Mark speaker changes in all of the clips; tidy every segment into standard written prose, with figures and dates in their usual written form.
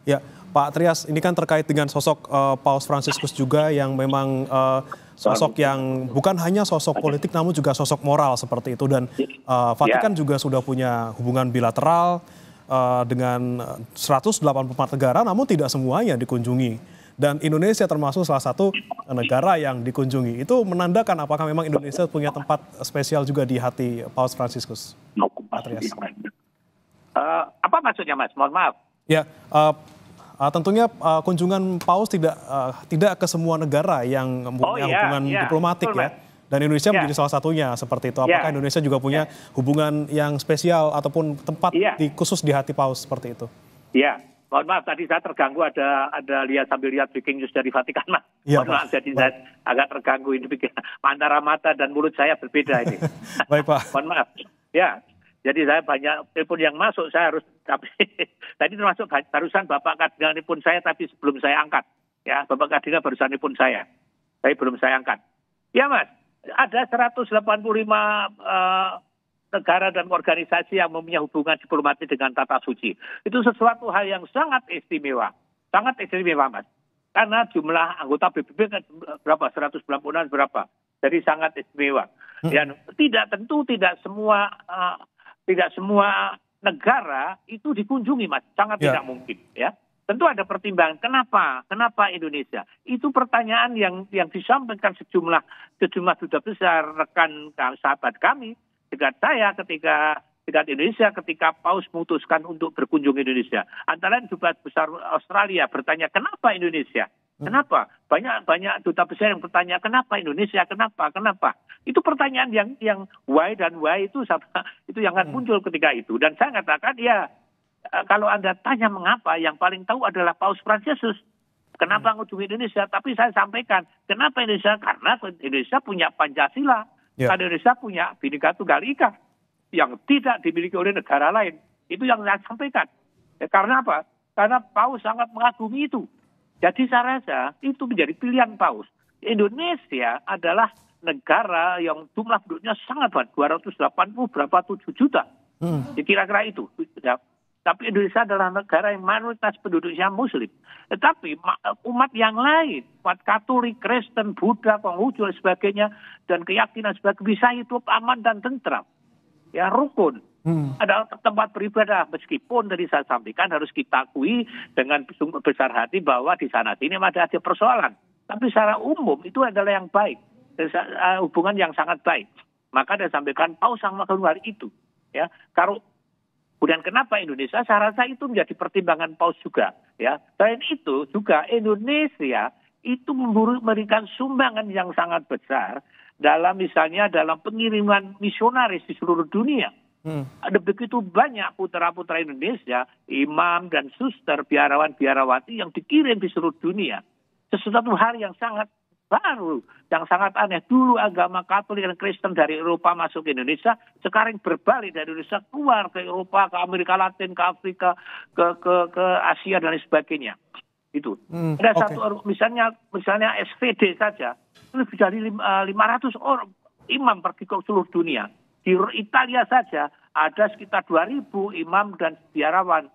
Speaker 1: Ya, Pak Trias, ini kan terkait dengan sosok Paus Fransiskus juga yang memang sosok yang bukan hanya sosok politik namun juga sosok moral seperti itu. Dan Vatikan juga sudah punya hubungan bilateral dengan 184 negara namun tidak semuanya dikunjungi. Dan Indonesia termasuk salah satu negara yang dikunjungi. Itu menandakan apakah memang Indonesia punya tempat spesial juga di hati Paus Fransiskus, Pak Trias.
Speaker 2: Apa maksudnya, Mas? Mohon maaf.
Speaker 1: Ya, tentunya kunjungan Paus tidak ke semua negara yang punya hubungan diplomatik ya. Dan Indonesia menjadi salah satunya seperti itu. Apakah Indonesia juga punya hubungan yang spesial ataupun tempat khusus di hati Paus seperti itu?
Speaker 2: Iya, mohon maaf tadi saya terganggu ada sambil lihat breaking news dari Vatikan, Mas. Mohon maaf, jadi saya agak terganggu ini antara mata dan mulut saya berbeda ini.
Speaker 1: Baik, Pak.
Speaker 2: Mohon maaf. Ya. Jadi saya banyak telepon yang masuk, saya harus, tapi tadi termasuk barusan Bapak Kardinal nelpon saya, tapi sebelum saya angkat. Ya, Bapak Kardinal barusan nelpon saya, tapi belum saya angkat. Ya, Mas, ada 185 negara dan organisasi yang mempunyai hubungan diplomatik dengan tata suci. Itu sesuatu hal yang sangat istimewa, Mas. Karena jumlah anggota PBB kan berapa, 196 berapa, jadi sangat istimewa. Dan tentu tidak semua negara itu dikunjungi, Mas. Sangat tidak mungkin, ya. Tentu ada pertimbangan. Kenapa Indonesia? Itu pertanyaan yang disampaikan sejumlah duta besar, rekan sahabat kami, dekat saya ketika Indonesia, ketika Paus memutuskan untuk berkunjung Indonesia. Antara lain duta besar Australia bertanya, kenapa Indonesia? Kenapa? Banyak duta besar yang bertanya, kenapa Indonesia? Kenapa? Itu pertanyaan yang why dan why itu yang akan muncul ketika itu. Dan saya katakan, kalau Anda tanya mengapa, yang paling tahu adalah Paus Fransiskus. Kenapa mengunjungi Indonesia? Tapi saya sampaikan, kenapa Indonesia? Karena Indonesia punya Pancasila. Karena Indonesia punya Bhinneka Tunggal Ika yang tidak dimiliki oleh negara lain. Itu yang saya sampaikan. Karena apa? Karena Paus sangat mengagumi itu. Jadi saya rasa itu menjadi pilihan Paus. Indonesia adalah negara yang jumlah penduduknya sangat banyak, 280 berapa 7 juta. Kira-kira itu. Ya. Tapi Indonesia adalah negara yang mayoritas penduduknya Muslim. Tetapi umat yang lain, umat Katolik, Kristen, Buddha, Konghucu dan sebagainya, dan keyakinan sebagainya bisa hidup aman dan tentram. Ya, rukun. Ada tempat beribadah, meskipun tadi saya sampaikan harus kita akui dengan besar hati bahwa di sana sini ada persoalan. Tapi secara umum itu adalah yang baik, hubungan yang sangat baik. Maka saya sampaikan Paus sangat melakukan hal itu. Ya, kemudian kenapa Indonesia? Saya rasa itu menjadi pertimbangan Paus juga. Ya, selain itu juga Indonesia itu memberikan sumbangan yang sangat besar misalnya dalam pengiriman misionaris di seluruh dunia. Ada begitu banyak putra-putra Indonesia, imam dan suster, biarawan-biarawati yang dikirim di seluruh dunia. Sesuatu hal yang sangat baru, yang sangat aneh. Dulu agama Katolik dan Kristen dari Eropa masuk ke Indonesia, sekarang berbalik dari Indonesia keluar ke Eropa, ke Amerika Latin, ke Afrika, ke Asia dan lain sebagainya. Itu. Ada satu misalnya SVD saja, lebih dari 500 orang imam pergi ke seluruh dunia. Di Italia saja ada sekitar 2.000 imam dan biarawan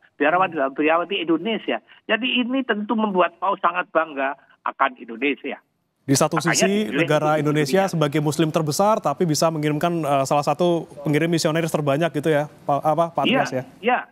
Speaker 2: di Indonesia. Jadi ini tentu membuat Paus sangat bangga akan Indonesia.
Speaker 1: Di satu sisi negara Indonesia sebagai Muslim terbesar, tapi bisa mengirimkan salah satu pengirim misionaris terbanyak gitu ya, Pak Trias ya?
Speaker 2: Iya.